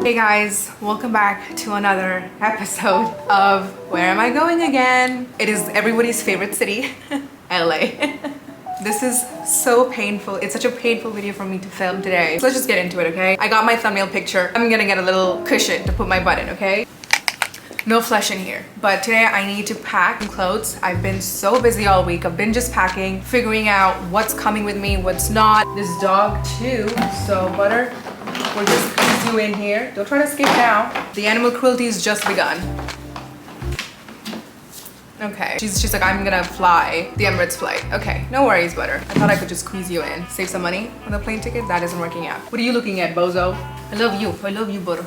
Hey guys, welcome back to another episode of Where Am I Going Again? It is everybody's favorite city, LA. This is so painful. It's such a painful video for me to film today. So let's just get into it, okay? I got my thumbnail picture. I'm gonna get a little cushion to put my butt in, okay? No flesh in here. But today I need to pack some clothes. I've been so busy all week. I've been just packing, figuring out what's coming with me, what's not. This dog too. So Butter, we're just squeeze you in here. Don't try to escape now. The animal cruelty has just begun. Okay, she's like, I'm gonna fly the Emirates flight. Okay, no worries, Butter. I thought I could just squeeze you in. Save some money on the plane ticket. That isn't working out. What are you looking at, bozo? I love you, Butter.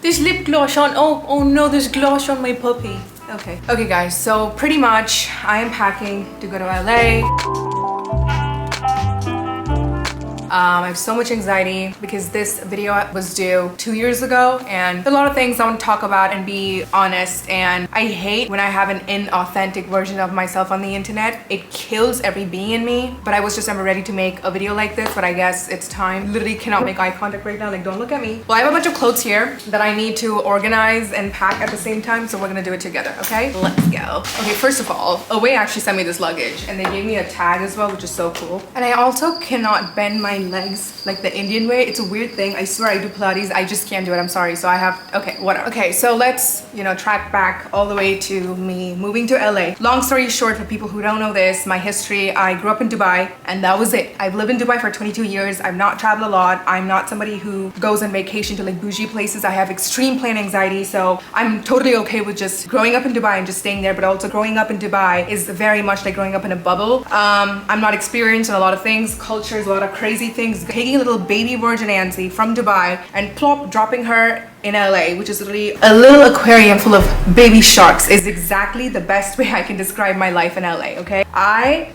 There's lip gloss on. Oh no, there's gloss on my puppy. Okay guys, so pretty much I am packing to go to LA. I have so much anxiety because this video was due 2 years ago and a lot of things I want to talk about and be honest, and I hate when I have an inauthentic version of myself on the internet. It kills every being in me, but I was just never ready to make a video like this, but I guess it's time. Literally cannot make eye contact right now, like don't look at me. Well, I have a bunch of clothes here that I need to organize and pack at the same time, so we're gonna do it together, okay? Let's go. Okay, first of all, Away actually sent me this luggage and they gave me a tag as well, which is so cool. And I also cannot bend my legs like the Indian way. It's a weird thing. I swear I do Pilates. I just can't do it. I'm sorry. So I have, okay, whatever. Okay, so let's, track back all the way to me moving to LA. Long story short, for people who don't know this, my history, I grew up in Dubai and that was it. I've lived in Dubai for 22 years. I've not traveled a lot. I'm not somebody who goes on vacation to like bougie places. I have extreme plane anxiety. So I'm totally okay with just growing up in Dubai and just staying there. But also growing up in Dubai is very much like growing up in a bubble. I'm not experienced in a lot of things, cultures, a lot of crazy things. Taking a little baby virgin Anncy from Dubai and plop dropping her in LA, which is literally a little aquarium full of baby sharks, is exactly the best way I can describe my life in LA, okay?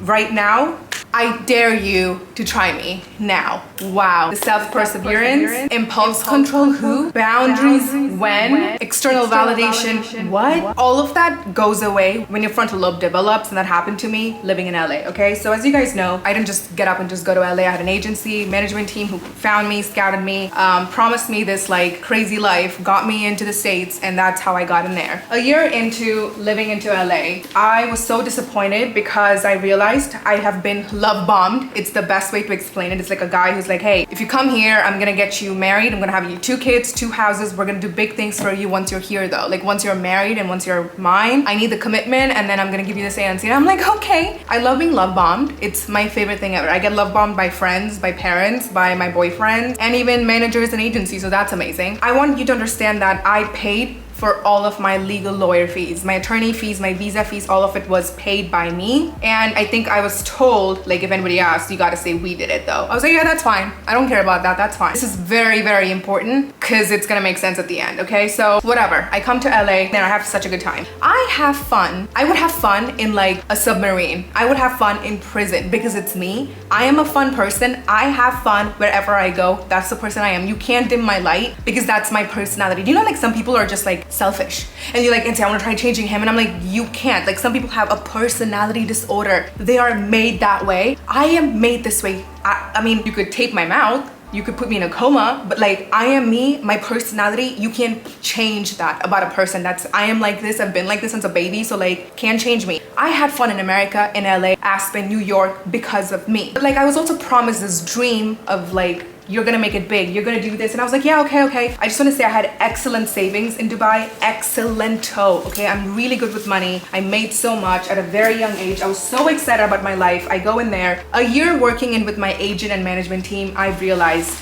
Right now, I dare you to try me now. Wow. The self-perseverance, impulse control, who? Boundaries, when? External validation, what? All of that goes away when your frontal lobe develops, and that happened to me living in LA, okay? So as you guys know, I didn't just get up and just go to LA. I had an agency, management team who found me, scouted me, promised me this like crazy life, got me into the States, and that's how I got in there. A year into living into LA, I was so disappointed because I realized I have been love bombed. It's the best way to explain it. It's like a guy who's like, hey, if you come here, I'm gonna get you married. I'm gonna have you 2 kids, 2 houses. We're gonna do big things for you once you're here though. Like once you're married and once you're mine, I need the commitment and then I'm gonna give you this Anncy. And I'm like, okay. I love being love bombed. It's my favorite thing ever. I get love bombed by friends, by parents, by my boyfriend, and even managers and agencies. So that's amazing. I want you to understand that I paid for all of my legal lawyer fees, my attorney fees, my visa fees, all of it was paid by me. And I think I was told, like if anybody asks, you gotta say we did it though. I was like, yeah, that's fine. I don't care about that, that's fine. This is very, very important because it's gonna make sense at the end, okay? So whatever, I come to LA and I have such a good time. I have fun. I would have fun in like a submarine. I would have fun in prison because it's me. I am a fun person. I have fun wherever I go. That's the person I am. You can't dim my light because that's my personality. Do you know like some people are just like selfish and you're like, Anncy, I want to try changing him, and I'm like, you can't. Like some people have a personality disorder. They are made that way. I am made this way. I mean, you could tape my mouth, you could put me in a coma, but like I am me, my personality, you can't change that about a person. I am like this, I've been like this since a baby, so like can't change me. I had fun in America, in LA, Aspen, New York because of me. But like I was also promised this dream of like, you're gonna make it big, you're gonna do this. And I was like, yeah, okay. I just wanna say I had excellent savings in Dubai, excellento, okay? I'm really good with money. I made so much at a very young age. I was so excited about my life. I go in there, a year working in with my agent and management team, I realized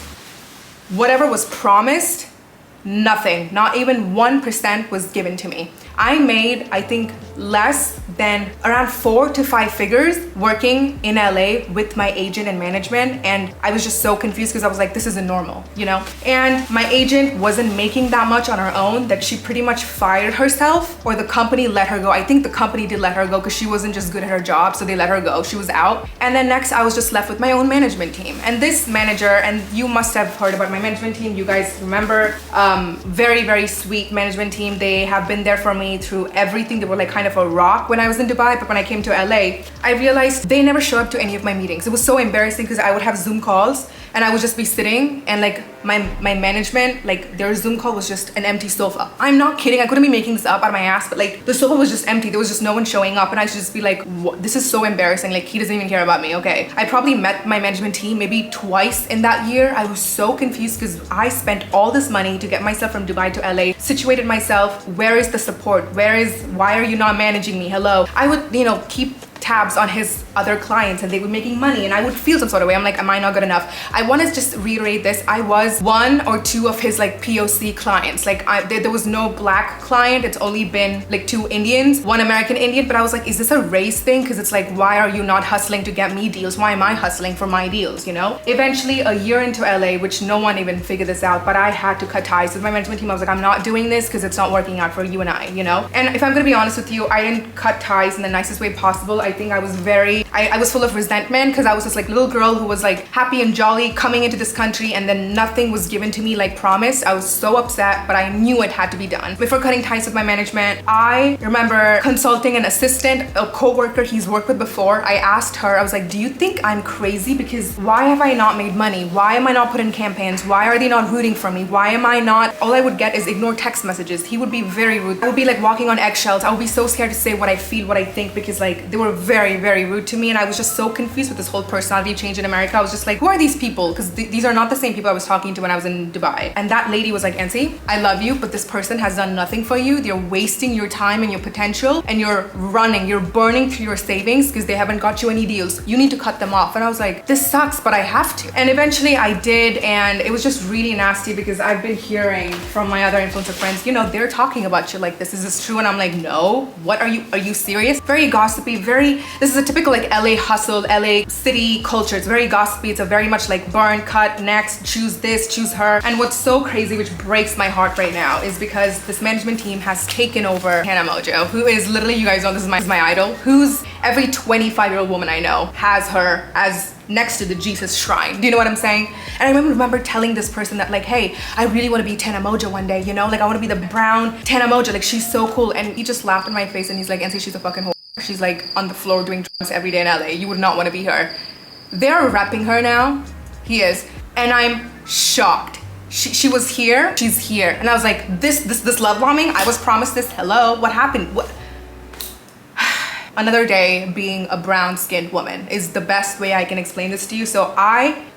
whatever was promised, nothing, not even 1% was given to me. I made, I think, less than around 4 to 5 figures working in LA with my agent and management, and I was just so confused because I was like, this isn't normal, And my agent wasn't making that much on her own, that she pretty much fired herself, or the company let her go. I think the company did let her go because she wasn't just good at her job, so they let her go. She was out. And then next I was just left with my own management team. And this manager, and you must have heard about my management team, you guys remember, very, very sweet management team. They have been there for me through everything. They were like kind of a rock when I was in Dubai, but when I came to LA, I realized they never show up to any of my meetings. It was so embarrassing because I would have Zoom calls and I would just be sitting, and like my management, like their Zoom call was just an empty sofa. I'm not kidding, I couldn't be making this up out of my ass, but like the sofa was just empty. There was just no one showing up, and I should just be like, what? This is so embarrassing. Like, he doesn't even care about me. Okay, I probably met my management team maybe twice in that year. I was so confused because I spent all this money to get myself from Dubai to LA, situated myself. Where is the support? Why are you not managing me? Hello. I would, you know, keep tabs on his other clients, and they were making money, and I would feel some sort of way. I'm like, am I not good enough? I want to just reiterate this. I was one or two of his like POC clients. Like there was no black client. It's only been like 2 Indians, 1 American Indian. But I was like, is this a race thing? Because it's like, why are you not hustling to get me deals? Why am I hustling for my deals, you know? Eventually, a year into LA, which no one even figured this out, but I had to cut ties with my management team. I was like, I'm not doing this because it's not working out for you and I, you know? And if I'm gonna be honest with you, I didn't cut ties in the nicest way possible. I think I was I was full of resentment, because I was this like little girl who was like happy and jolly coming into this country, and then nothing was given to me like promised. I was so upset, but I knew it had to be done. Before cutting ties with my management, I remember consulting an assistant, a co-worker he's worked with before. I asked her, I was like, do you think I'm crazy? Because why have I not made money? Why am I not put in campaigns? Why are they not rooting for me? Why am I not? All I would get is ignore text messages. He would be very rude. I would be like walking on eggshells. I would be so scared to say what I feel, what I think, because like they were very, very rude to me, and I was just so confused with this whole personality change in America. I was just like, who are these people? Because these are not the same people I was talking to when I was in Dubai. And that lady was like, Anncy, I love you, but this person has done nothing for you. They're wasting your time and your potential, and you're burning through your savings because they haven't got you any deals. You need to cut them off. And I was like, this sucks, but I have to. And eventually I did, and it was just really nasty, because I've been hearing from my other influencer friends, you know, they're talking about you like this. Is this true? And I'm like, no. What are you serious? Very gossipy, this is a typical like LA hustle, LA city culture. It's very gossipy. It's a very much like burn, cut, next, choose this, choose her. And what's so crazy, which breaks my heart right now, is because this management team has taken over Hannah Mojo, who is literally, you guys know this is my idol, who's every 25-year-old woman I know has her as next to the Jesus shrine. Do you know what I'm saying? And I remember telling this person that like, hey, I really want to be Tana Mojo one day, you know? Like, I want to be the brown Tana Mojo. Like, she's so cool. And he just laughed in my face, and he's like, Anncy, she's a fucking whore. She's like on the floor doing drugs every day in LA. You would not want to be her. They're repping her now. He is. And I'm shocked. She was here. She's here. And I was like, this love bombing? I was promised this. Hello? What happened? What? Another day being a brown-skinned woman is the best way I can explain this to you. So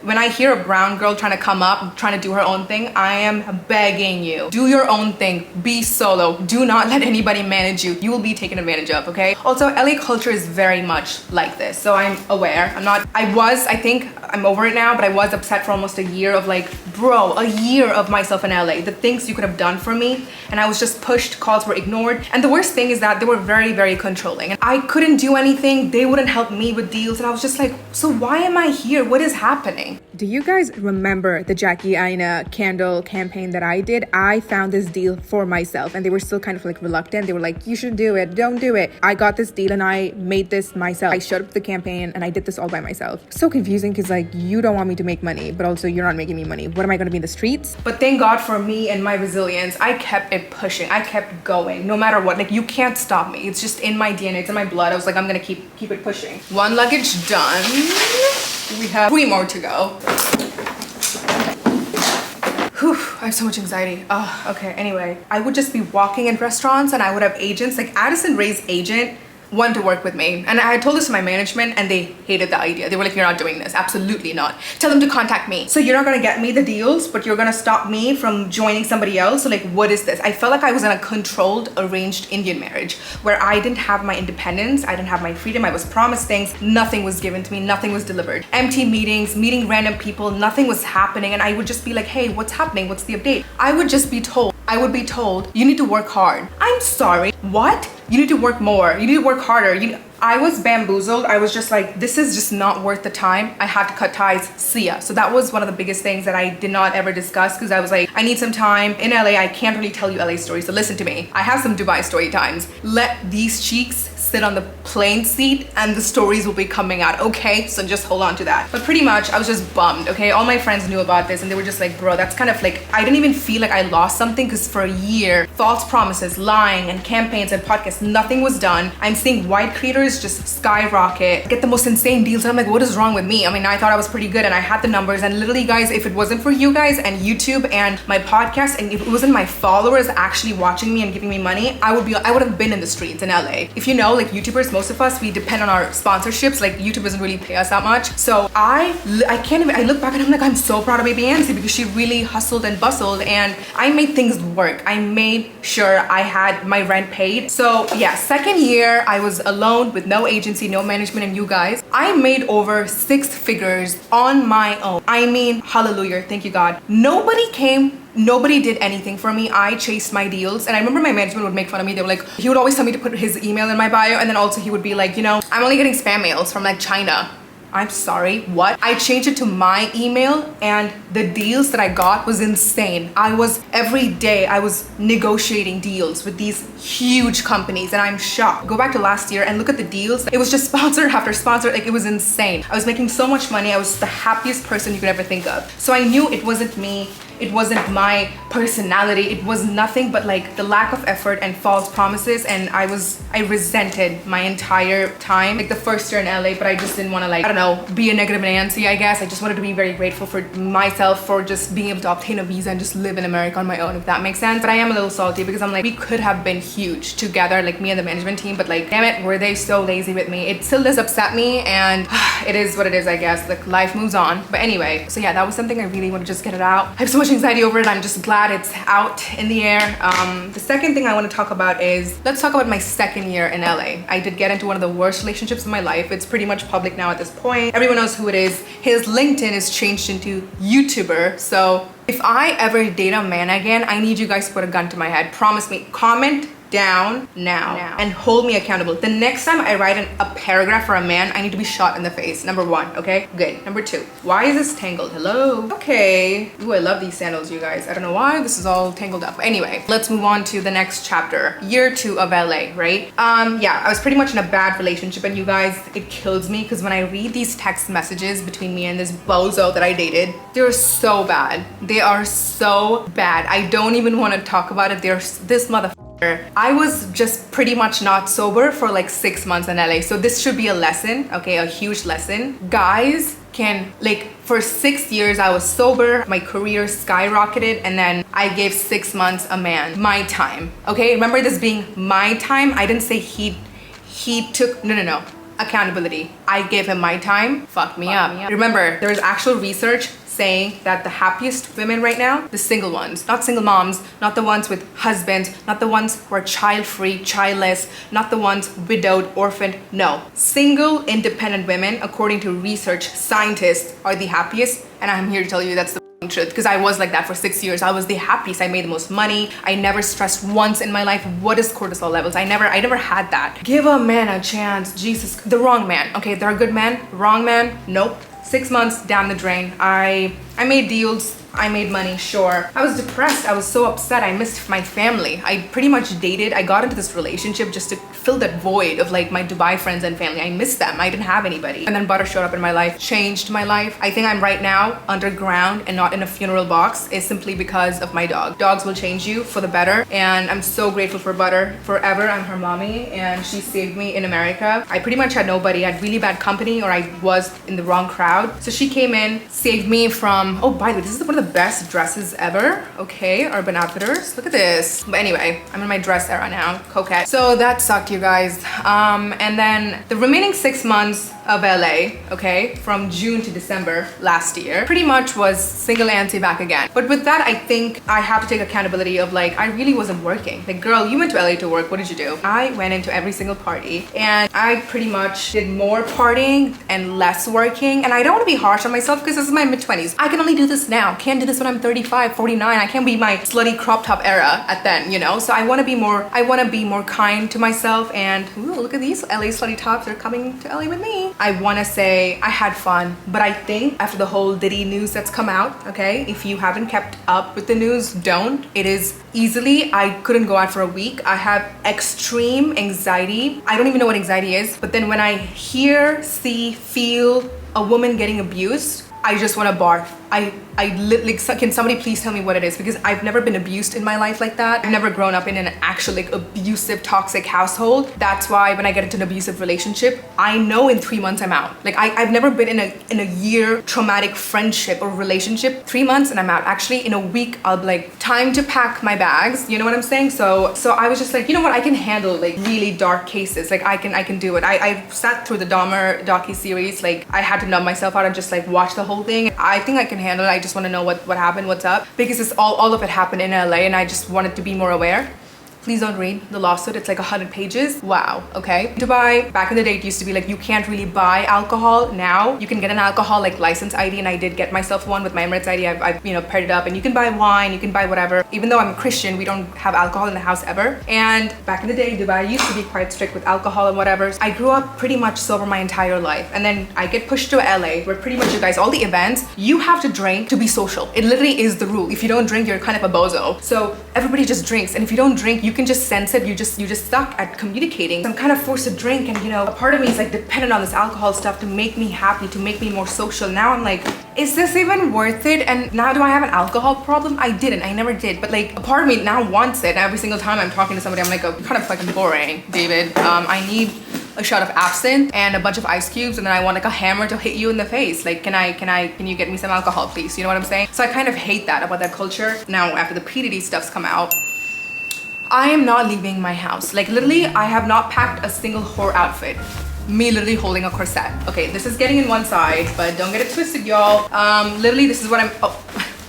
when I hear a brown girl trying to come up, trying to do her own thing, I am begging you, do your own thing, be solo. Do not let anybody manage you. You will be taken advantage of, okay? Also, LA culture is very much like this. So I'm aware. I think I'm over it now, but I was upset for almost a year of like, bro, a year of myself in LA, the things you could have done for me. And I was just pushed, calls were ignored. And the worst thing is that they were very, very controlling. And I couldn't do anything. They wouldn't help me with deals. And I was just like, so why am I here? What is happening? Do you guys remember the Jackie Aina candle campaign that I did? I found this deal for myself, and they were still kind of like reluctant. They were like, you should do it. Don't do it. I got this deal and I made this myself. I showed up to the campaign and I did this all by myself. So confusing, because like, you don't want me to make money, but also you're not making me money. What am I going to be in the streets? But thank God for me and my resilience. I kept it pushing. I kept going no matter what. Like, you can't stop me. It's just in my DNA. It's in my blood. I was like, I'm going to keep it pushing. One luggage done. We have 3 more to go. Whew, I have so much anxiety. Oh, okay, anyway. I would just be walking in restaurants, and I would have agents. Like, Addison Rae's agent wanted to work with me, and I told this to my management, and they hated the idea. They were like, you're not doing this. Absolutely not. Tell them to contact me. So you're not gonna get me the deals, but you're gonna stop me from joining somebody else? So like, what is this? I felt like I was in a controlled, arranged Indian marriage where I didn't have my independence. I didn't have my freedom. I was promised things. Nothing was given to me. Nothing was delivered. Empty meetings, meeting random people. Nothing was happening. And I would just be like, hey, what's happening? What's the update? I would be told, you need to work hard. I'm sorry. What? You need to work more. You need to work harder. I was bamboozled. I was just like, this is just not worth the time. I had to cut ties. See ya. So that was one of the biggest things that I did not ever discuss, because I was like, I need some time. In LA, I can't really tell you LA stories. So listen to me. I have some Dubai story times. Let these cheeks sit on the plane seat and the stories will be coming out, okay? So just hold on to that. But pretty much, I was just bummed, okay? All my friends knew about this and they were just like, bro, that's kind of like, I didn't even feel like I lost something, because for a year, false promises, lying and campaigns and podcasts, nothing was done. I'm seeing white creators numbers just skyrocket, get the most insane deals. And I'm like, what is wrong with me? I mean, I thought I was pretty good and I had the numbers, and literally guys, if it wasn't for you guys and YouTube and my podcast, and if it wasn't my followers actually watching me and giving me money, I would have been in the streets in LA. If you know, like YouTubers, most of us, we depend on our sponsorships. Like YouTube doesn't really pay us that much. So I look back and I'm like, I'm so proud of baby Anncy because she really hustled and bustled and I made things work. I made sure I had my rent paid. So yeah, second year I was alone with no agency, no management, and you guys, I made over 6 figures on my own. I mean, hallelujah, thank you God. Nobody came, nobody did anything for me. I chased my deals. And I remember my management would make fun of me. They were like, he would always tell me to put his email in my bio, and then also he would be like, you know, I'm only getting spam mails from like China. I'm sorry, what? I changed it to my email and the deals that I got was insane. Every day I was negotiating deals with these huge companies and I'm shocked. Go back to last year and look at the deals. It was just sponsor after sponsor, like it was insane. I was making so much money. I was the happiest person you could ever think of. So I knew it wasn't me. It wasn't my personality. It was nothing but like the lack of effort and false promises. And I resented my entire time, like the first year in LA, but I just didn't want to, like, I don't know, be a negative Anncy, I guess. I just wanted to be very grateful for myself for just being able to obtain a visa and just live in America on my own, if that makes sense. But I am a little salty because I'm like, we could have been huge together, like me and the management team, but like, damn it, were they so lazy with me? It still does upset me, and it is what it is, I guess. Like, life moves on. But anyway, so yeah, that was something I really want to just get it out. I have so much anxiety over it. I'm just glad it's out in the air. The second thing I want to talk about is, let's talk about my second year in LA. I did get into one of the worst relationships of my life. It's pretty much public now at this point. Everyone knows who it is. His LinkedIn is changed into YouTuber. So if I ever date a man again, I need you guys to put a gun to my head. Promise me. Comment down now and hold me accountable. The next time I write a paragraph for a man, I need to be shot in the face. Number 1, okay? Good. Number 2, why is this tangled? Hello? Okay. Ooh, I love these sandals, you guys. I don't know why this is all tangled up. Anyway, let's move on to the next chapter. Year 2 of LA, right? Yeah, I was pretty much in a bad relationship, and you guys, it kills me because when I read these text messages between me and this bozo that I dated, they're so bad. They are so bad. I don't even want to talk about it. This motherfucker. I was just pretty much not sober for like 6 months in LA. So this should be a lesson, okay? A huge lesson. Guys can, like, for 6 years I was sober, my career skyrocketed, and then I gave 6 months a man my time, okay? Remember this being my time. I didn't say he took, no. Accountability. I gave him my time, fucked me up. Remember, there is actual research saying that the happiest women right now, the single ones, not single moms, not the ones with husbands, not the ones who are child-free, childless, not the ones widowed, orphaned, no. Single, independent women, according to research, scientists, are the happiest, and I'm here to tell you that's the truth, because I was like that for 6 years. I was the happiest. I made the most money. I never stressed once in my life. What is cortisol levels? I never had that. Give a man a chance. Jesus, the wrong man. Okay, there are good men, wrong man, nope. 6 months down the drain. I made deals. I made money, sure. I was depressed. I was so upset. I missed my family. I pretty much dated. I got into this relationship just to fill that void of like my Dubai friends and family. I missed them. I didn't have anybody. And then Butter showed up in my life, changed my life. I think I'm right now underground and not in a funeral box is simply because of my dog. Dogs will change you for the better. And I'm so grateful for Butter. Forever, I'm her mommy, and she saved me in America. I pretty much had nobody. I had really bad company, or I was in the wrong crowd. So she came in, saved me from, oh, by the way, this is one of the best dresses ever. Okay, Urban Outfitters. Look at this. But anyway, I'm in my dress era now, coquette. So that sucked, you guys. And then the remaining 6 months of LA, okay, from June to December last year, pretty much was single Anncy back again. But with that, I think I have to take accountability of like, I really wasn't working. Like, girl, you went to LA to work. What did you do? I went into every single party, and I pretty much did more partying and less working. And I don't want to be harsh on myself because this is my mid-20s. I can only do this now. Can't do this when I'm 35, 49. I can't be my slutty crop top era at then, you know? So I want to be more kind to myself. And ooh, look at these LA slutty tops. They're coming to LA with me. I want to say I had fun, but I think after the whole Diddy news that's come out, okay, if you haven't kept up with the news, don't. It is easily, I couldn't go out for a week. I have extreme anxiety. I don't even know what anxiety is, but then when I hear, see, feel a woman getting abused, I just want to barf. I literally, can somebody please tell me what it is? Because I've never been abused in my life like that. I've never grown up in an actual like abusive, toxic household. That's why when I get into an abusive relationship, I know in 3 months I'm out. Like I've never been in a year traumatic friendship or relationship. 3 months and I'm out. Actually, in a week, I'll be like, time to pack my bags. You know what I'm saying? So I was just like, you know what? I can handle like really dark cases. Like I can do it. I sat through the Dahmer docu-series. Like I had to numb myself out and just like watch the whole thing. I think I can handle it. I just want to know what happened, what's up, because it's all of it happened in LA and I just wanted to be more aware. Please don't read the lawsuit. It's like 100 pages. Wow. Okay. Dubai, back in the day, it used to be like you can't really buy alcohol. Now you can get an alcohol like license ID, and I did get myself one with my Emirates ID. I've paired it up, and you can buy wine, you can buy whatever. Even though I'm a Christian, we don't have alcohol in the house ever. And back in the day, Dubai used to be quite strict with alcohol and whatever. I grew up pretty much sober my entire life, and then I get pushed to LA, where pretty much you guys, all the events, you have to drink to be social. It literally is the rule. If you don't drink, you're kind of a bozo. So everybody just drinks, and if you don't drink, you can just sense it. You just suck at communicating. So I'm kind of forced to drink, and a part of me is like dependent on this alcohol stuff to make me happy, to make me more social. Now I'm like, is this even worth it? And now do I have an alcohol problem? I never did, but like a part of me now wants it. And every single time I'm talking to somebody, I'm like, oh, kind of fucking boring, David. I need a shot of absinthe and a bunch of ice cubes, and then I want like a hammer to hit you in the face. Like, can you get me some alcohol, please? You know what I'm saying? So I kind of hate that about that culture. Now after the PDD stuff's come out, I am not leaving my house. Like literally, I have not packed a single whore outfit. Me literally holding a corset. Okay, this is getting in one side, but don't get it twisted, y'all. Literally, this is what I'm,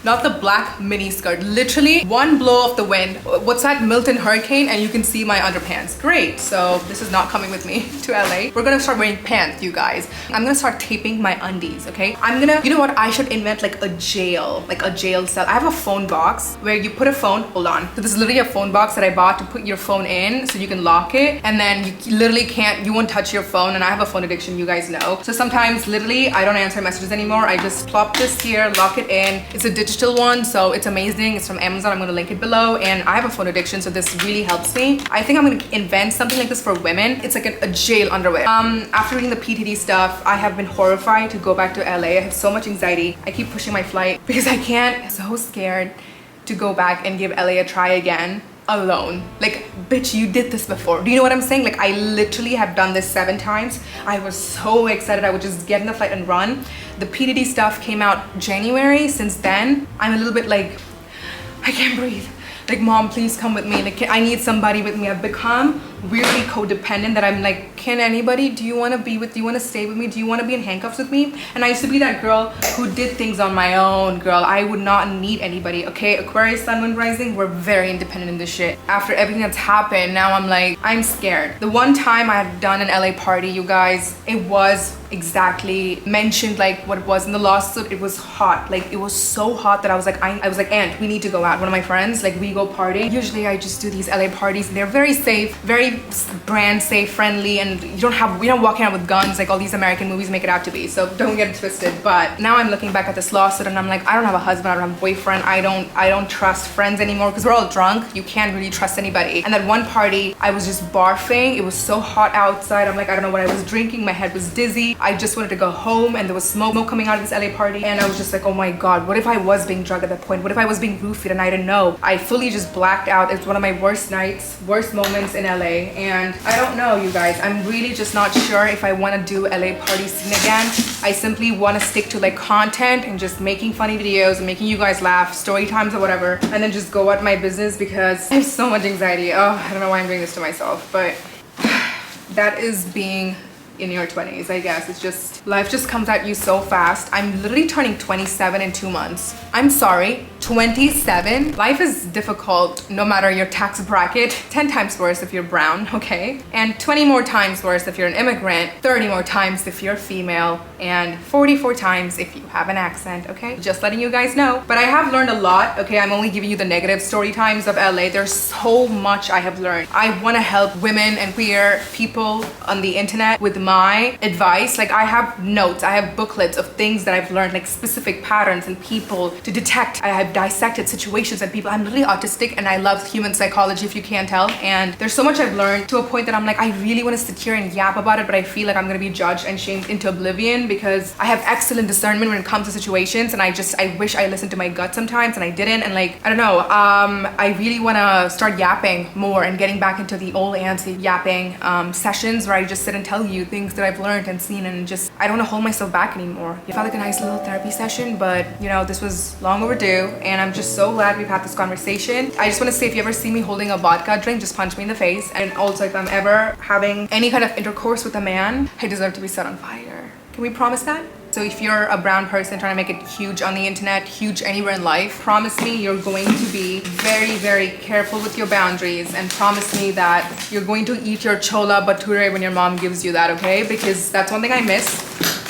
not the black mini skirt. Literally, one blow of the wind. What's that, Milton hurricane, and you can see my underpants. Great, so this is not coming with me to LA. We're gonna start wearing pants, you guys. I'm gonna start taping my undies, okay? You know what, I should invent like a jail cell. I have a phone box where you put a phone, hold on. So this is literally a phone box that I bought to put your phone in so you can lock it, and then you literally you won't touch your phone, and I have a phone addiction, you guys know. So sometimes literally, I don't answer messages anymore. I just plop this here, lock it in. It's a digital one, so it's amazing. It's from Amazon. I'm gonna link it below, and I have a phone addiction, so this really helps me. I think I'm gonna invent something like this for women. It's like a jail underwear. After reading the PTD stuff, I have been horrified to go back to LA. I have so much anxiety. I keep pushing my flight because I can't. I'm so scared to go back and give LA a try again alone. Like, bitch, you did this before. Do you know what I'm saying? Like, I literally have done this 7 times. I was so excited. I would just get in the flight and run. The PDD stuff came out January. Since then, I'm a little bit like, I can't breathe. Like, mom, please come with me. Like, I need somebody with me. I've become weirdly codependent that I'm like, can anybody, do you want to stay with me? Do you want to be in handcuffs with me? And I used to be that girl who did things on my own, girl. I would not need anybody, okay? Aquarius, Sun, Moon, Rising, we're very independent in this shit. After everything that's happened, now I'm like, I'm scared. The one time I had done an LA party, you guys, it was exactly mentioned like what it was in the lawsuit. It was hot. Like, it was so hot that I was like, Aunt, we need to go out. One of my friends, like, we go party. Usually I just do these LA parties, and they're very safe, very brand safe, friendly, and we don't walk around with guns like all these American movies make it out to be. So don't get it twisted. But now I'm looking back at this lawsuit, and I'm like, I don't have a husband, I don't have a boyfriend, I don't trust friends anymore, because we're all drunk. You can't really trust anybody. And that one party, I was just barfing. It was so hot outside. I'm like, I don't know what I was drinking. My head was dizzy. I just wanted to go home, and there was smoke coming out of this LA party, and I was just like, oh my god, what if I was being drugged at that point? What if I was being roofied and I didn't know? I fully just blacked out. It's one of my worst nights, worst moments in LA, and I don't know, you guys. I'm really just not sure if I want to do LA party scene again. I simply want to stick to like content and just making funny videos and making you guys laugh, story times or whatever, and then just go at my business, because I have so much anxiety. Oh, I don't know why I'm doing this to myself, but that is being in your 20s, I guess. It's just, life just comes at you so fast. I'm literally turning 27 in 2 months. I'm sorry, 27? Life is difficult no matter your tax bracket. 10 times worse if you're brown, okay? And 20 more times worse if you're an immigrant, 30 more times if you're female, and 44 times if you have an accent, okay? Just letting you guys know. But I have learned a lot, okay? I'm only giving you the negative story times of LA. There's so much I have learned. I want to help women and queer people on the internet with my advice, like I have notes, I have booklets of things that I've learned, like specific patterns and people to detect. I have dissected situations and people. I'm really autistic and I love human psychology, if you can't tell. And there's so much I've learned to a point that I'm like, I really want to sit here and yap about it, but I feel like I'm gonna be judged and shamed into oblivion because I have excellent discernment when it comes to situations, and I wish I listened to my gut sometimes and I didn't. And like, I don't know, I really want to start yapping more and getting back into the old Anncy yapping sessions where I just sit and tell you things that I've learned and seen, and just I don't want to hold myself back anymore. It felt like a nice little therapy session, but you know, this was long overdue, and I'm just so glad we've had this conversation. I just want to say, if you ever see me holding a vodka drink, just punch me in the face. And also, if I'm ever having any kind of intercourse with a man, I deserve to be set on fire. Can we promise that? So if you're a brown person trying to make it huge on the internet, huge anywhere in life, promise me you're going to be very, very careful with your boundaries, and promise me that you're going to eat your chola bhature when your mom gives you that, okay? Because that's one thing I miss.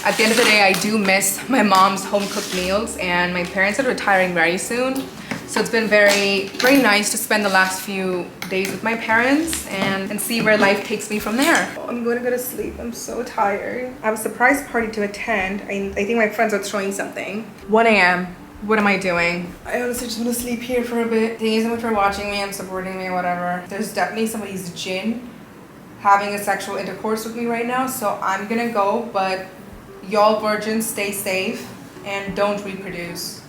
At the end of the day, I do miss my mom's home-cooked meals, and my parents are retiring very soon. So it's been very, very nice to spend the last few days with my parents and see where life takes me from there. Oh, I'm going to go to sleep. I'm so tired. I have a surprise party to attend. I think my friends are throwing something. 1 a.m. What am I doing? I honestly just want to sleep here for a bit. Thank you so much for watching me and supporting me or whatever. There's definitely somebody's jinn having a sexual intercourse with me right now, so I'm gonna go, but y'all virgins stay safe and don't reproduce.